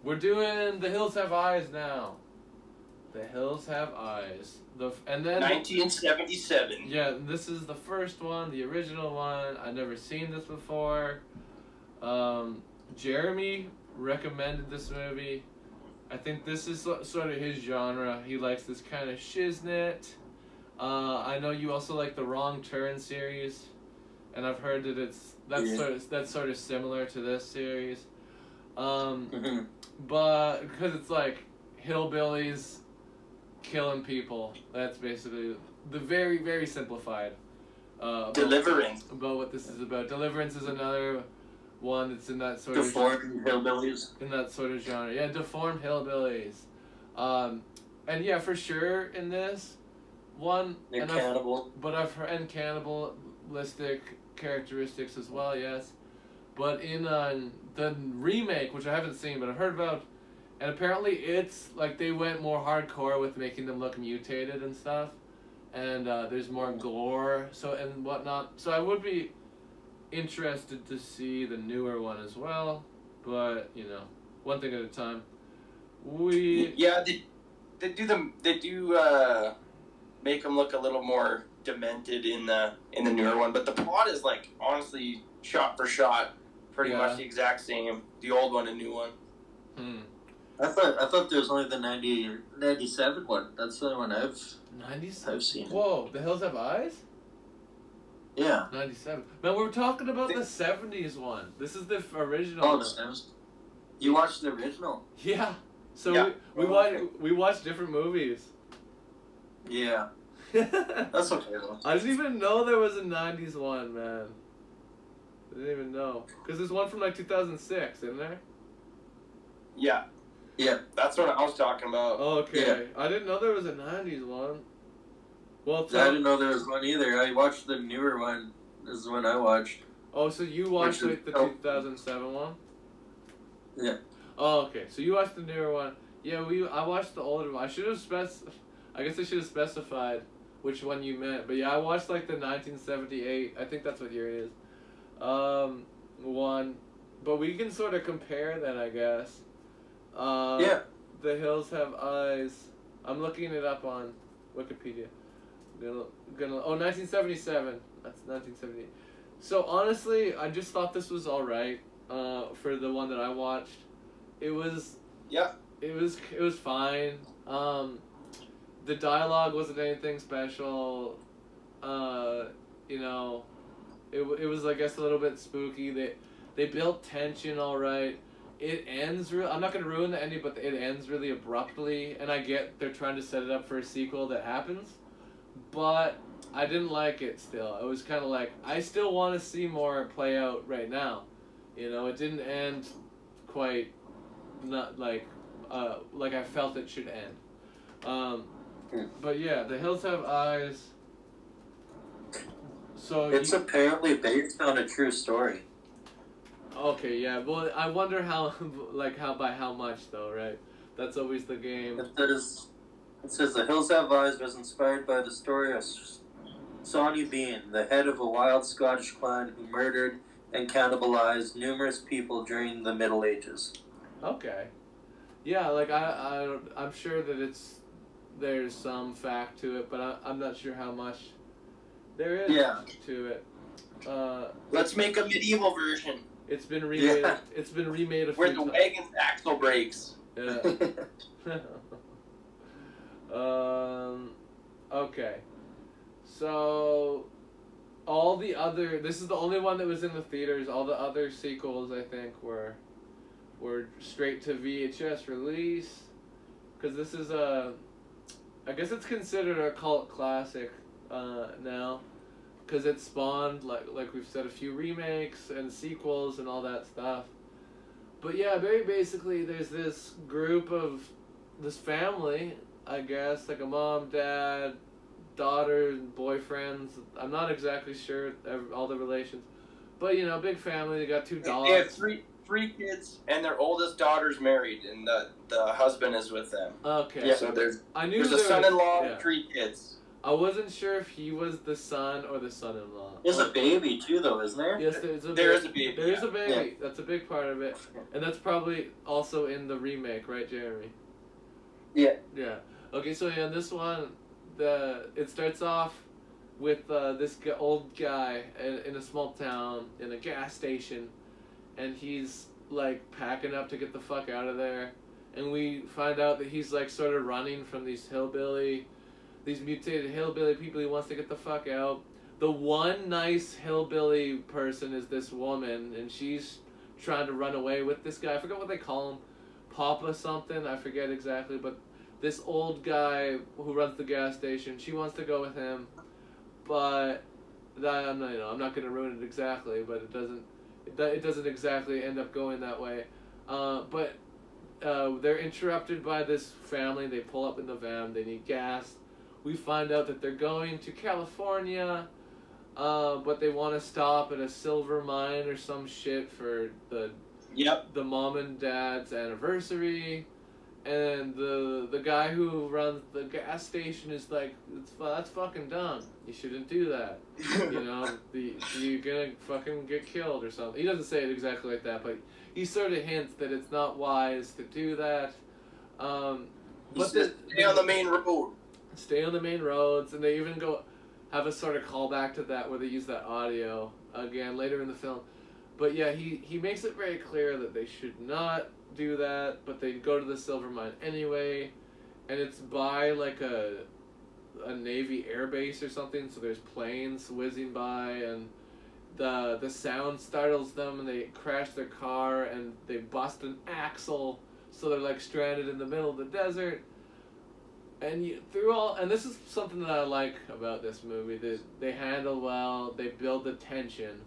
We're doing The Hills Have Eyes now. The Hills Have Eyes. And then 1977. Yeah, this is the first one, the original one. I've never seen this before. Jeremy recommended this movie. I think this is sort of his genre. He likes this kind of shiznit. I know you also like the Wrong Turn series, and I've heard that that's sort of similar to this series. But because it's like hillbillies killing people, that's basically the very, very simplified. Deliverance. About what this is about. Deliverance is another one that's in that sort of deformed hillbillies. In that sort of genre, yeah, deformed hillbillies, and yeah, for sure in this one. They're cannibal. I've heard and cannibalistic characteristics as well, yes. But in the remake, which I haven't seen, but I've heard about, and apparently it's like they went more hardcore with making them look mutated and stuff, and there's more gore and whatnot. So I would be interested to see the newer one as well, but one thing at a time. They do make them look a little more demented in the newer one, but the plot is like honestly shot for shot pretty much the exact same, the old one and new one. I thought there was only the 97 one. That's the only one I've seen. Whoa, The Hills Have Eyes? Yeah. 97. Man, we're talking about the 70s one. This is the original. Oh, you watched the original? Yeah. So we watched different movies. Yeah. That's okay though. I didn't even know there was a 90s one, man. I didn't even know. Because there's one from like 2006, isn't there? Yeah. Yeah. That's what I was talking about. Okay. Yeah. I didn't know there was a 90s one. Well, I didn't know there was one either. I watched the newer one. This is the one I watched. Oh, so you watched like the 2007 one? Yeah. Oh, okay. So you watched the newer one. Yeah, I watched the older one. I guess I should have specified which one you meant. But yeah, I watched like the 1978. I think that's what year it is. One. But we can sort of compare then, I guess. Yeah. The Hills Have Eyes. I'm looking it up on Wikipedia. 1977. That's 1978. So honestly, I just thought this was alright. For the one that I watched, it was. Yeah. It was fine. The dialogue wasn't anything special. It was, I guess, a little bit spooky. They built tension alright. It ends I'm not gonna ruin the ending, but it ends really abruptly, and I get they're trying to set it up for a sequel that happens. But I didn't like it still. It was kind of like, I still want to see more play out right now. It didn't end quite not like I felt it should end. But yeah, The Hills Have Eyes. So it's apparently based on a true story. Okay, yeah. Well, I wonder how by how much though, right? That's always the game. It says The Hills Have Eyes was inspired by the story of Sonny Bean, the head of a wild Scottish clan who murdered and cannibalized numerous people during the Middle Ages. Okay. Yeah, like I'm sure that there's some fact to it, but I'm not sure how much there is to it. Let's make a medieval version. It's been remade. Yeah. It's been remade a few times. Where the wagon's axle breaks. Yeah. Okay. So, all the other... This is the only one that was in the theaters. All the other sequels, I think, were straight to VHS release. Because this is I guess it's considered a cult classic now. Because it spawned, like we've said, a few remakes and sequels and all that stuff. But yeah, very basically, there's this group of... This family, I guess, like a mom, dad, daughter, boyfriends. I'm not exactly sure all the relations. But, big family. They got 2 dogs. They have three kids, and their oldest daughter's married, and the husband is with them. Okay. Yeah, so there's a son-in-law and 3 kids. I wasn't sure if he was the son or the son-in-law. There's a baby too, though, isn't there? Yes, there's a There is a baby. There's Yeah. a baby. That's a big part of it, and that's probably also in the remake, right, Jeremy? Yeah. Yeah. Okay, so yeah, this one, it starts off with this old guy in a small town in a gas station, and he's like packing up to get the fuck out of there, and we find out that he's like sort of running from these mutated hillbilly people. He wants to get the fuck out. The one nice hillbilly person is this woman, and she's trying to run away with this guy. I forget what they call him, Papa something. I forget exactly, but this old guy who runs the gas station, she wants to go with him, but I'm not gonna ruin it exactly, but it doesn't exactly end up going that way. But they're interrupted by this family. They pull up in the van. They need gas. We find out that they're going to California, but they want to stop at a silver mine or some shit for the mom and dad's anniversary. And the guy who runs the gas station is like, that's fucking dumb. You shouldn't do that. You know, you're gonna fucking get killed or something. He doesn't say it exactly like that, but he sort of hints that it's not wise to do that. But stay on the main road. Stay on the main roads, and they even have a sort of callback to that where they use that audio again later in the film. But yeah, he makes it very clear that they should not do that, but they go to the silver mine anyway, and it's by like a Navy air base or something, so there's planes whizzing by, and the sound startles them, and they crash their car, and they bust an axle, so they're like stranded in the middle of the desert. And and this is something that I like about this movie, that they handle well, they build the tension.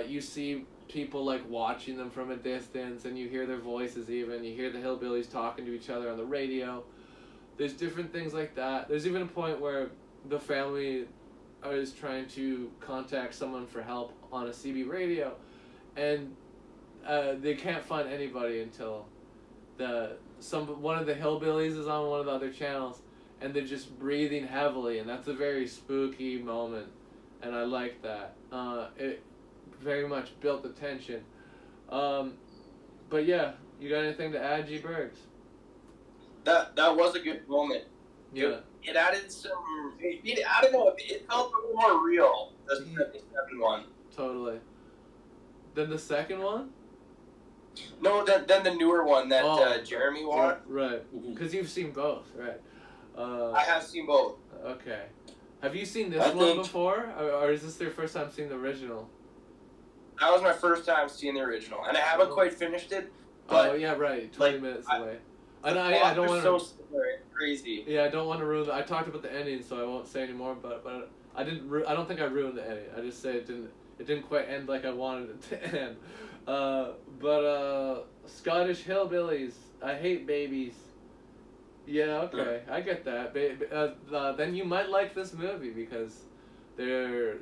You see people like watching them from a distance, and you hear their voices even. You hear the hillbillies talking to each other on the radio. There's different things like that. There's even a point where the family is trying to contact someone for help on a CB radio, and they can't find anybody until one of the hillbillies is on one of the other channels, and they're just breathing heavily, and that's a very spooky moment, and I like that. It very much built the tension. But yeah, you got anything to add, G. Bergs? That was a good moment. Yeah. It added some. I don't know. It felt a little more real. The second one. Totally. Then the second one? No, then the newer one that Jeremy watched. Right. Because you've seen both, right? I have seen both. Okay. Have you seen this one before, or is this your first time seeing the original? That was my first time seeing the original, and I haven't quite finished it. But yeah, right. 20 minutes away. I don't want to. So crazy. Yeah, I don't want to ruin. I talked about the ending, so I won't say anymore. But I didn't. I don't think I ruined the ending. I just say it didn't quite end like I wanted it to end. But Scottish hillbillies. I hate babies. Yeah, okay, I get that. Then you might like this movie because the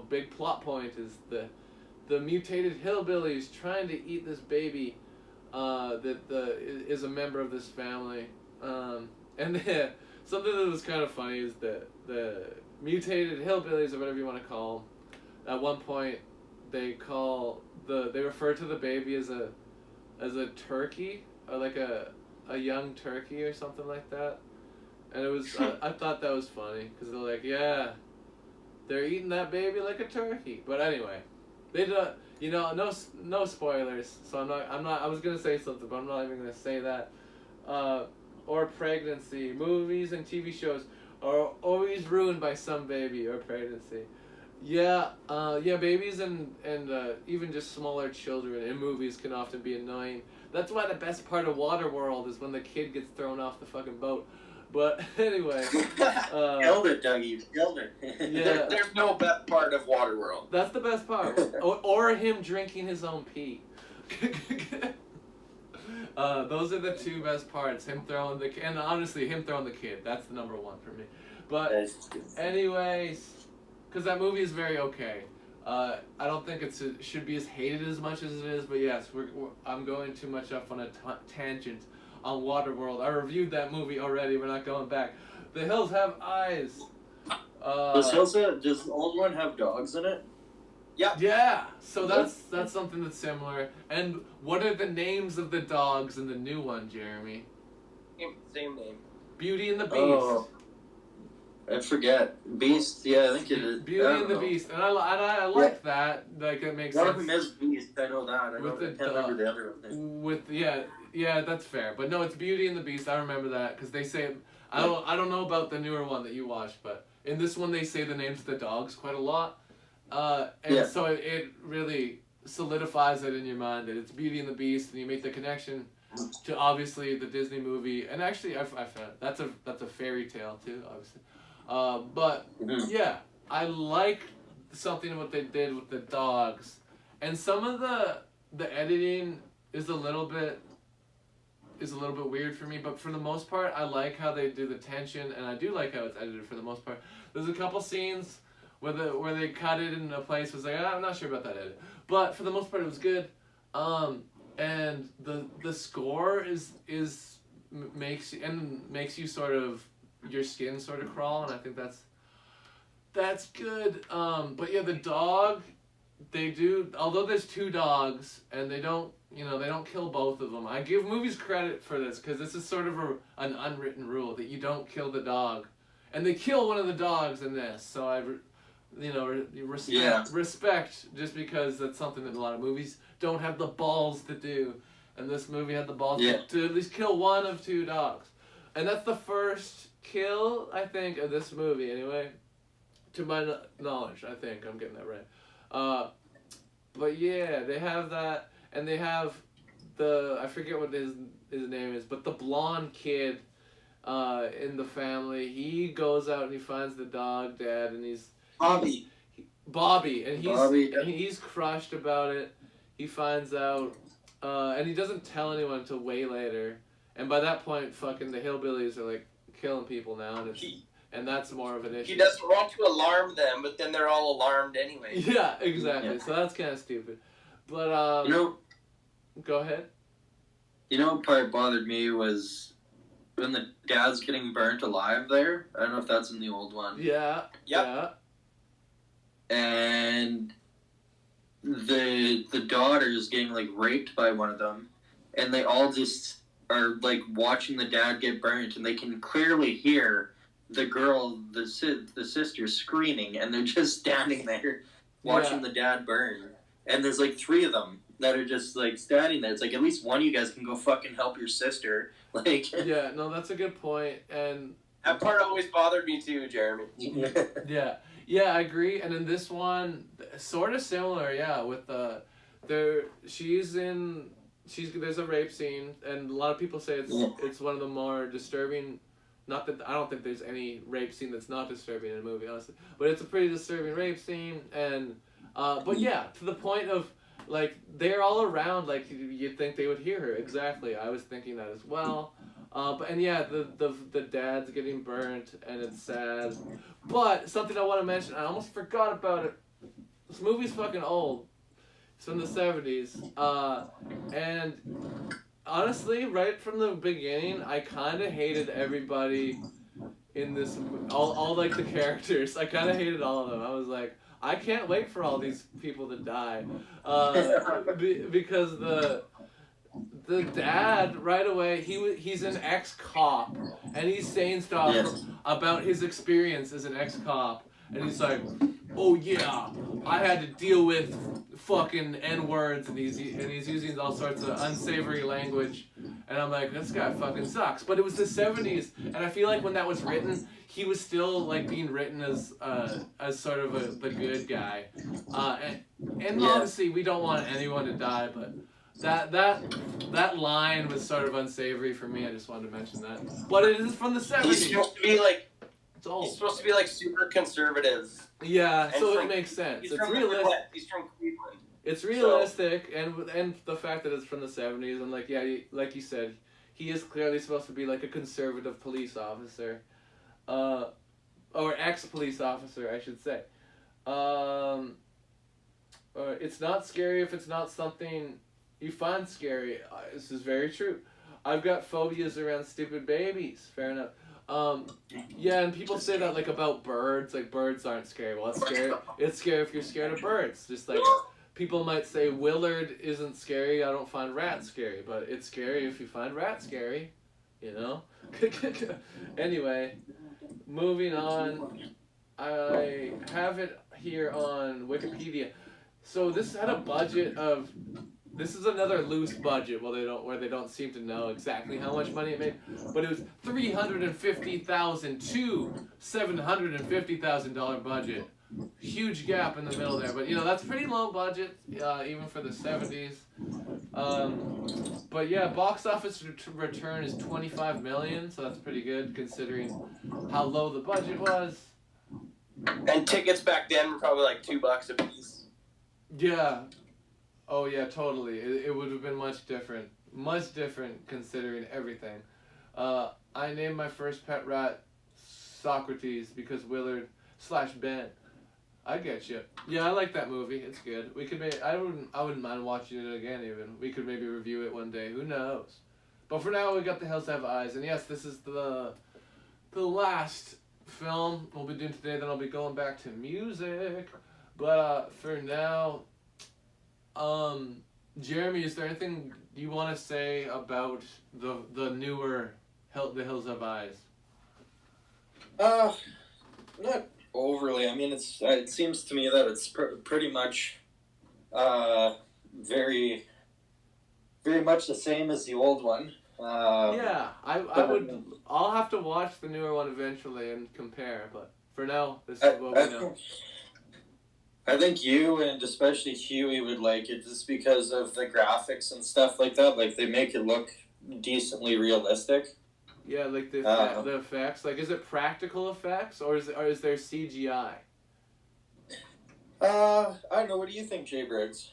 big plot point is the mutated hillbillies trying to eat this baby that is a member of this family. And something that was kind of funny is that the mutated hillbillies, or whatever you want to call them, at one point they refer to the baby as a turkey, or like a young turkey or something like that. And it was I thought that was funny because they're like, yeah, they're eating that baby like a turkey. But anyway, they don't, no spoilers, so I'm not I was gonna say something, but I'm not even gonna say that. Or pregnancy. Movies and TV shows are always ruined by some baby or pregnancy. Yeah, babies and even just smaller children in movies can often be annoying. That's why the best part of Waterworld is when the kid gets thrown off the fucking boat. But anyway, Elder Dougie, Elder. Yeah, there's no best part of Waterworld. That's the best part, or him drinking his own pee. Those are the two best parts. Him throwing and honestly, him throwing the kid. That's the number one for me. But anyways, because that movie is very okay. I don't think it should be as hated as much as it is, but yes, I'm going too much off on a tangent on Waterworld. I reviewed that movie already. We're not going back. The Hills Have Eyes. Does the old one have dogs in it? Yep. Yeah, so that's something that's similar. And what are the names of the dogs in the new one, Jeremy? Same name. Beauty and the Beast. Oh, I forget. Beast, yeah, I think it is. Beauty and the Beast, and I like that. Like it makes one sense. of them is Beast. I know that. I can't remember the other one. With yeah, that's fair. But no, it's Beauty and the Beast. I remember that because they say I don't know about the newer one that you watched, but in this one they say the names of the dogs quite a lot. So it really solidifies it in your mind that it's Beauty and the Beast, and you make the connection to obviously the Disney movie. And actually, I found that's a fairy tale too, obviously. But yeah, I like something what they did with the dogs, and some of the editing is a little bit weird for me. But for the most part, I like how they do the tension, and I do like how it's edited for the most part. There's a couple scenes where they cut it in a place was like, I'm not sure about that edit, but for the most part it was good. And the score makes you sort of your skin sort of crawl, and I think that's good. But yeah, the dog, they do, although there's two dogs and they don't kill both of them. I give movies credit for this because this is sort of an unwritten rule that you don't kill the dog, and they kill one of the dogs in this. So I respect just because that's something that a lot of movies don't have the balls to do, and this movie had the balls to at least kill one of two dogs, and that's the first kill I think of this movie anyway, to my knowledge. I think I'm getting that right. But yeah, they have that, and they have I forget what his name is, but the blonde kid in the family. He goes out and he finds the dog dead, and he's Bobby, and he's crushed about it. He finds out, and he doesn't tell anyone until way later. And by that point, fucking the hillbillies are like killing people now, and that's more of an issue. He doesn't want to alarm them, but then they're all alarmed anyway. Yeah, exactly. Yeah. So that's kind of stupid. But go ahead. You know what part bothered me was when the dad's getting burnt alive there. I don't know if that's in the old one. Yeah. Yep. Yeah. And the daughter is getting like raped by one of them, and they all just are like watching the dad get burnt, and they can clearly hear the girl, the sister screaming, and they're just standing there watching the dad burn. And there's like three of them that are just like standing there. It's like, at least one of you guys can go fucking help your sister. Like, yeah, no, that's a good point. And that part always bothered me too, Jeremy. Yeah, I agree. And in this one, sort of similar, yeah, with there's a rape scene, and a lot of people say it's one of the more disturbing. Not that I don't think there's any rape scene that's not disturbing in a movie, honestly, but it's a pretty disturbing rape scene. And but yeah, to the point of like they're all around, like you'd think they would hear her. Exactly, I was thinking that as well. And yeah, the dad's getting burnt, and it's sad. But something I want to mention, I almost forgot about it. This movie's fucking old. It's from the 70s. And honestly, right from the beginning, I kind of hated everybody in this, all like the characters. I kind of hated all of them. I was like, I can't wait for all these people to die. Because the dad right away, he's an ex-cop, and he's saying stuff about his experience as an ex-cop, and he's like, oh yeah, I had to deal with fucking N-words, and he's using all sorts of unsavory language, and I'm like, this guy fucking sucks. But it was the 70s, and I feel like when that was written, he was still like being written as sort of the good guy, and obviously we don't want anyone to die, but that line was sort of unsavory for me. I just wanted to mention that. But it is from the 70s. He's supposed to be like, it's old. He's supposed to be like super conservative. Yeah, so it makes sense. It's realistic. He's from Cleveland. It's realistic, and the fact that it's from the 70s, and like like you said, he is clearly supposed to be like a conservative police officer, or ex-police officer, I should say. It's not scary if it's not something you find scary. This is very true. I've got phobias around stupid babies. Fair enough. Yeah, and people say that like about birds, like birds aren't scary. Well, it's scary. It's scary if you're scared of birds. Just like people might say Willard isn't scary. I don't find rats scary, but it's scary if you find rats scary. You know. Anyway, moving on. I have it here on Wikipedia. So this had a budget of. This is another loose budget. Where they don't seem to know exactly how much money it made, but it was $350,000 to $750,000 budget. Huge gap in the middle there, but that's pretty low budget, even for the '70s. But yeah, box office return is 25 million, so that's pretty good considering how low the budget was. And tickets back then were probably like $2 a piece. Yeah. Oh yeah, totally. It would have been much different considering everything. I named my first pet rat Socrates because Willard/Ben. I get you. Yeah, I like that movie. It's good. We could I wouldn't mind watching it again. Even we could maybe review it one day. Who knows? But for now, we got The Hills Have Eyes, and yes, this is the last film we'll be doing today. Then I'll be going back to music. But for now. Jeremy, is there anything you want to say about the newer The Hills Have Eyes? Not overly. I mean, it seems to me that it's pretty much, very, very much the same as the old one. Yeah, I'll have to watch the newer one eventually and compare. But for now, this is what we know. I think you and especially Huey would like it just because of the graphics and stuff like that. Like, they make it look decently realistic. Yeah, like the effects. Like, is it practical effects or is there CGI? I don't know. What do you think, Jay Briggs?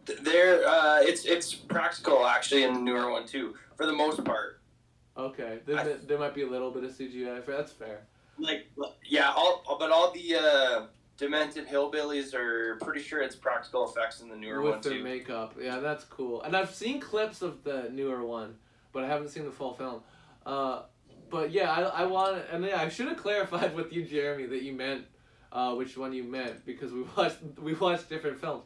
It's practical actually in the newer one too, for the most part. Okay, there might be a little bit of CGI. That's fair. Like, yeah, all the demented hillbillies are pretty sure it's practical effects in the newer one too. With their makeup, yeah, that's cool. And I've seen clips of the newer one, but I haven't seen the full film. But yeah, I should have clarified with you, Jeremy, that you meant which one you meant because we watched different films.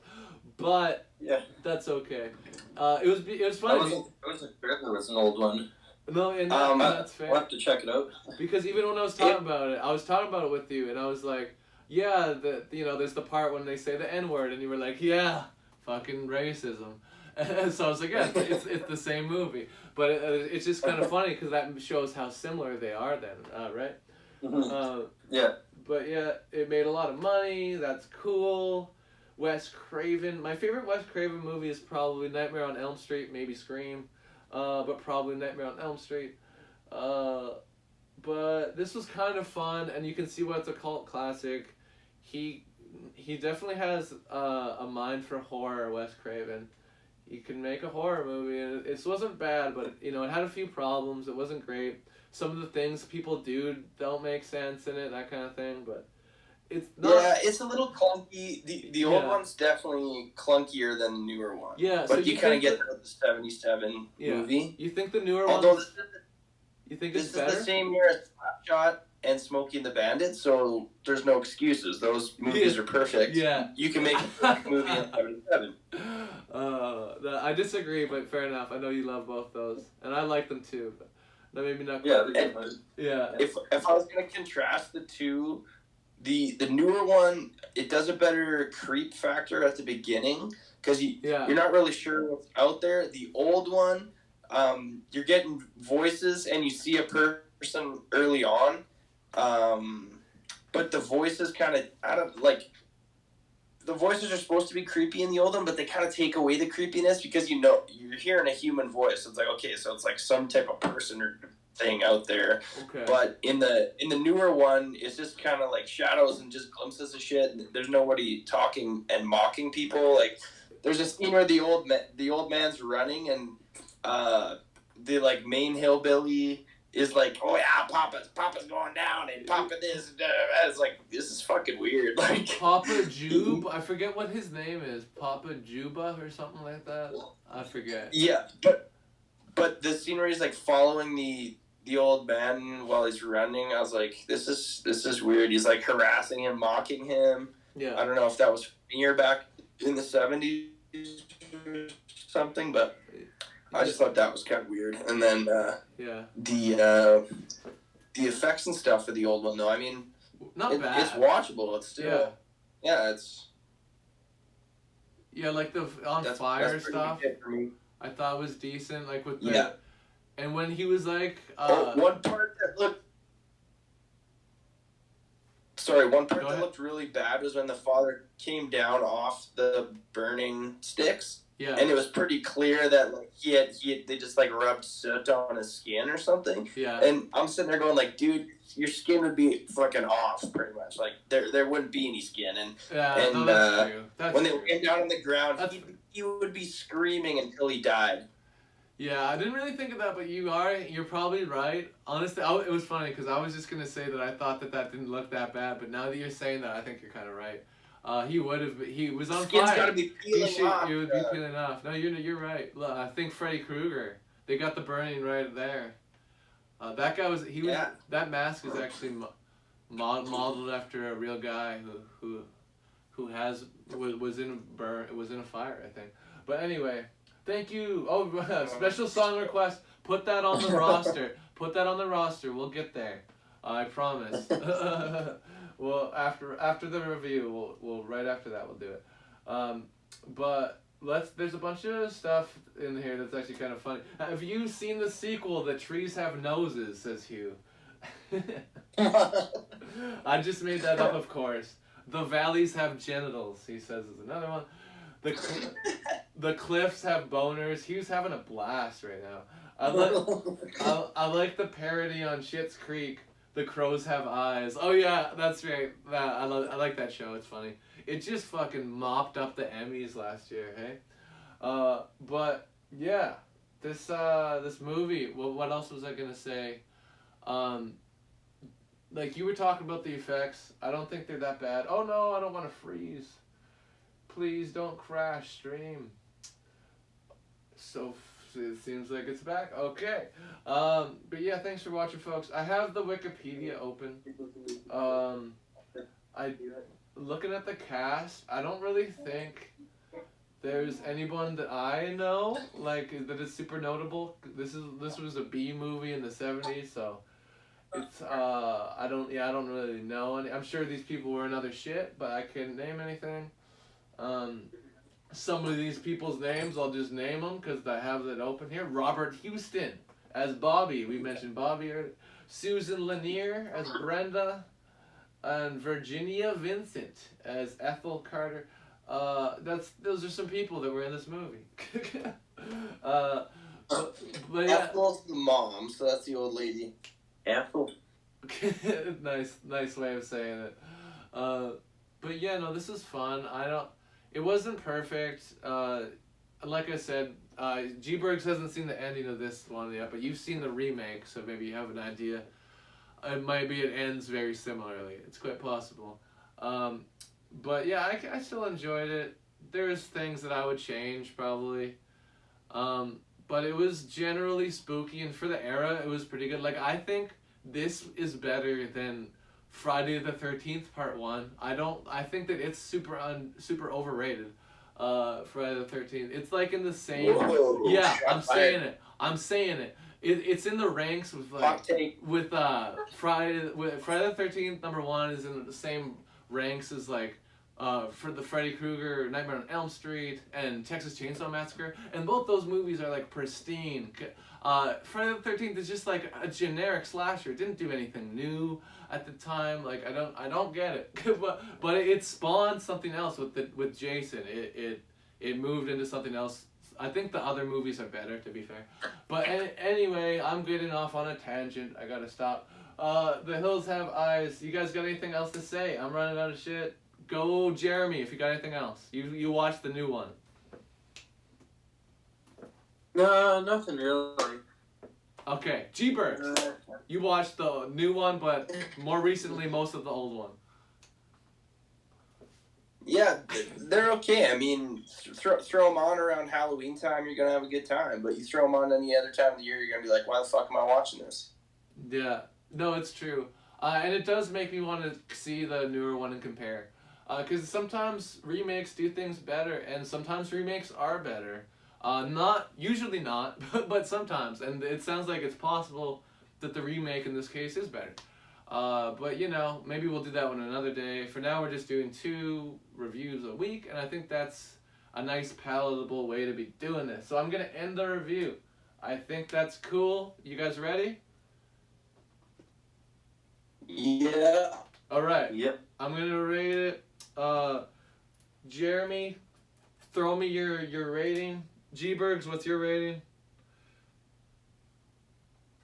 But yeah, that's okay. It was funny. It was an old one. No, and that's fair. We'll have to check it out. Because even when I was talking about it, I was talking about it with you, and I was like, yeah, there's the part when they say the N-word, and you were like, yeah, fucking racism. And so I was like, yeah, it's the same movie. But it's just kind of funny because that shows how similar they are then, right? Mm-hmm. Yeah. But yeah, it made a lot of money. That's cool. Wes Craven. My favorite Wes Craven movie is probably Nightmare on Elm Street, maybe Scream. But probably Nightmare on Elm Street. But this was kind of fun, and you can see why it's a cult classic. He definitely has a mind for horror, Wes Craven. He can make a horror movie, and it wasn't bad, but it had a few problems. It wasn't great. Some of the things people do don't make sense in it, that kind of thing, but it's not... Yeah, it's a little clunky. The old one's definitely clunkier than the newer one. Yeah, but so you kind of get that with the 77 movie. You think the newer one... Although you think it's better? This is the same year as Slapshot and Smokey and the Bandit, so there's no excuses. Those movies are perfect. Yeah. You can make a movie in 77. I disagree, but fair enough. I know you love both those, and I like them too. But that made me not. Yeah. If I was gonna contrast the two, the newer one, it does a better creep factor at the beginning because you're not really sure what's out there. The old one, you're getting voices and you see a person early on, but the voices kind of the voices are supposed to be creepy in the old one, but they kind of take away the creepiness because you're hearing a human voice. It's like, okay, so it's like some type of person or thing out there. Okay. But in the newer one, it's just kind of like shadows and just glimpses of shit. And there's nobody talking and mocking people. Like, there's a scene where the old man's running and the like main hillbilly is like, oh yeah, Papa's going down and Papa this. It's like, this is fucking weird. Like Papa Jube, I forget what his name is. Papa Juba or something like that. I forget. Yeah, but the scene where he's like following the the old man while he's running. I was like, this is weird. He's like harassing him, mocking him. Yeah. I don't know if that was funnier back in the 70s or something, but I just thought that was kind of weird. And then the effects and stuff for the old one, though, I mean, not bad. It's watchable. It's still it's like the on fire stuff. For me. I thought was decent, like with the and when he was like one part that looked looked really bad was when the father came down off the burning sticks. Yeah. And it was pretty clear that like they just like rubbed soot on his skin or something. Yeah. And I'm sitting there going like, dude, your skin would be fucking off pretty much. Like there wouldn't be any skin. And that's true. When they came down on the ground, he would be screaming until he died. Yeah, I didn't really think of that, but you're probably right. Honestly, it was funny because I was just gonna say that I thought that didn't look that bad, but now that you're saying that, I think you're kind of right. He was on Skin's fire. Gotta be peeling off. It would be peeling off. No, you're right. Look, I think Freddy Krueger. They got the burning right there. That guy was that mask is actually modeled after a real guy who was in a fire, I think. But anyway, thank you. Oh, special song request. Put that on the roster. Put that on the roster. We'll get there. I promise. Well, after the review, we'll right after that we'll do it. But there's a bunch of stuff in here that's actually kind of funny. Have you seen the sequel, The Trees Have Noses, says Hugh. I just made that up, of course. The Valleys Have Genitals, he says, is another one. The Cliffs Have Boners. Hugh's having a blast right now. I like the parody on Schitt's Creek. The Crows Have Eyes. Oh yeah, that's right. I like that show. It's funny. It just fucking mopped up the Emmys last year, hey? But yeah, this movie. Well, what else was I gonna say? Like you were talking about the effects. I don't think they're that bad. Oh no, I don't want to freeze. Please don't crash stream. So it seems like it's back. Okay. But yeah, thanks for watching, folks. I have the Wikipedia open. Looking at the cast, I don't really think there's anyone that I know like that is super notable. This was a B movie in the 70s, so it's I don't really know any. I'm sure these people were in other shit, but I couldn't name anything. Some of these people's names, I'll just name them because I have it open here. Robert Houston as Bobby. We mentioned Bobby earlier. Susan Lanier as Brenda. And Virginia Vincent as Ethel Carter. Those are some people that were in this movie. But yeah. Ethel's the mom, so that's the old lady. Ethel. nice way of saying it. But yeah, no, this is fun. It wasn't perfect. Like I said, G-Bergs hasn't seen the ending of this one yet, but you've seen the remake, so maybe you have an idea. Maybe it ends very similarly. It's quite possible. But yeah, I still enjoyed it. There's things that I would change, probably. But it was generally spooky, and for the era, it was pretty good. Like, I think this is better than Friday the 13th Part 1. I think that it's super overrated. Friday the 13th. It's like in the same... Whoa, yeah, I'm saying it. It's in the ranks with Friday the 13th #1 is in the same ranks as like for the Freddy Krueger Nightmare on Elm Street and Texas Chainsaw Massacre, and both those movies are like pristine. Friday the 13th is just like a generic slasher. It didn't do anything new at the time. Like I don't get it. but it spawned something else with Jason. It moved into something else. I think the other movies are better, to be fair. But anyway, I'm getting off on a tangent. I gotta stop. The Hills Have Eyes. You guys got anything else to say? I'm running out of shit. Go, Jeremy, if you got anything else. You watched the new one. No, nothing really. Okay, G-Bergs. You watched the new one, but more recently, most of the old one. Yeah, they're okay. I mean, throw them on around Halloween time, you're going to have a good time. But you throw them on any other time of the year, you're going to be like, why the fuck am I watching this? Yeah, no, it's true. And it does make me want to see the newer one and compare. Because sometimes remakes do things better, and sometimes remakes are better. Usually not, but sometimes. And it sounds like it's possible that the remake in this case is better. But maybe we'll do that one another day. For now, we're just doing 2 reviews a week, and I think that's a nice palatable way to be doing this. So I'm going to end the review. I think that's cool. You guys ready? Yeah. All right. Yep. I'm going to rate it. Jeremy, throw me your rating. G-Bergs, what's your rating?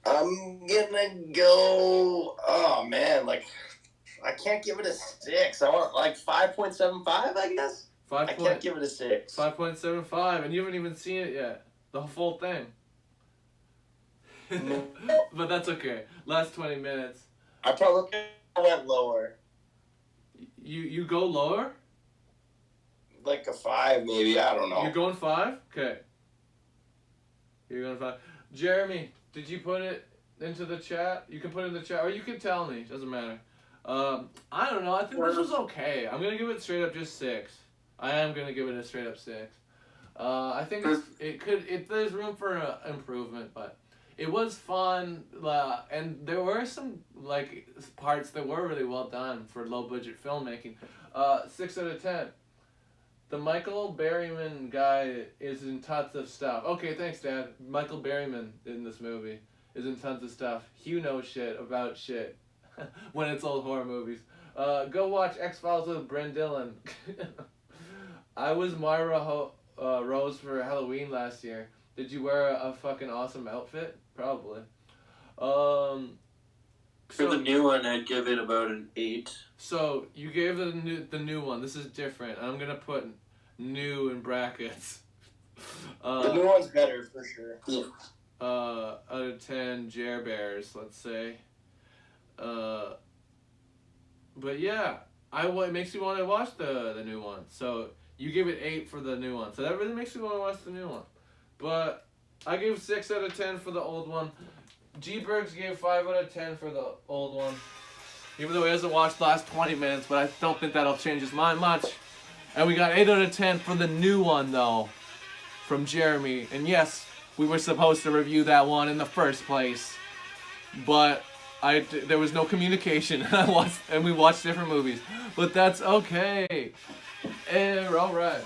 I'm gonna go. Oh man, like I can't give it a 6. I want like 5.75, I guess. I can't give it a 6. 5.75, and you haven't even seen it yet. The full thing. No. But that's okay. Last 20 minutes. I probably went lower. You go lower? Like a 5, maybe. I don't know. You're going 5? Okay. You're going 5. Jeremy, did you put it into the chat? You can put it in the chat, or you can tell me. Doesn't matter. I don't know. I think this was okay. I'm gonna give it straight up just 6. I am gonna give it a straight up 6. I think there's room for improvement, but it was fun, and there were some parts that were really well done for low budget filmmaking. 6 out of 10. The Michael Berryman guy is in tons of stuff. Okay, thanks, Dad. Michael Berryman in this movie is in tons of stuff. Hugh knows shit about shit when it's old horror movies. Go watch X-Files with Bryn Dillon. I was Moira Rose for Halloween last year. Did you wear a fucking awesome outfit? Probably. For the new one, I'd give it about an 8. So you gave the new one. This is different. I'm gonna put new in brackets. The new one's better for sure. Yeah. Out of 10 Jer Bears, let's say. But yeah, it makes me want to watch the new one. So you gave it 8 for the new one. So that really makes me want to watch the new one. But I gave 6 out of 10 for the old one. G-Bergs gave 5 out of 10 for the old one. Even though he hasn't watched the last 20 minutes, but I don't think that'll change his mind much. And we got 8 out of 10 for the new one, though, from Jeremy. And yes, we were supposed to review that one in the first place, but there was no communication, and we watched different movies. But that's okay. All right.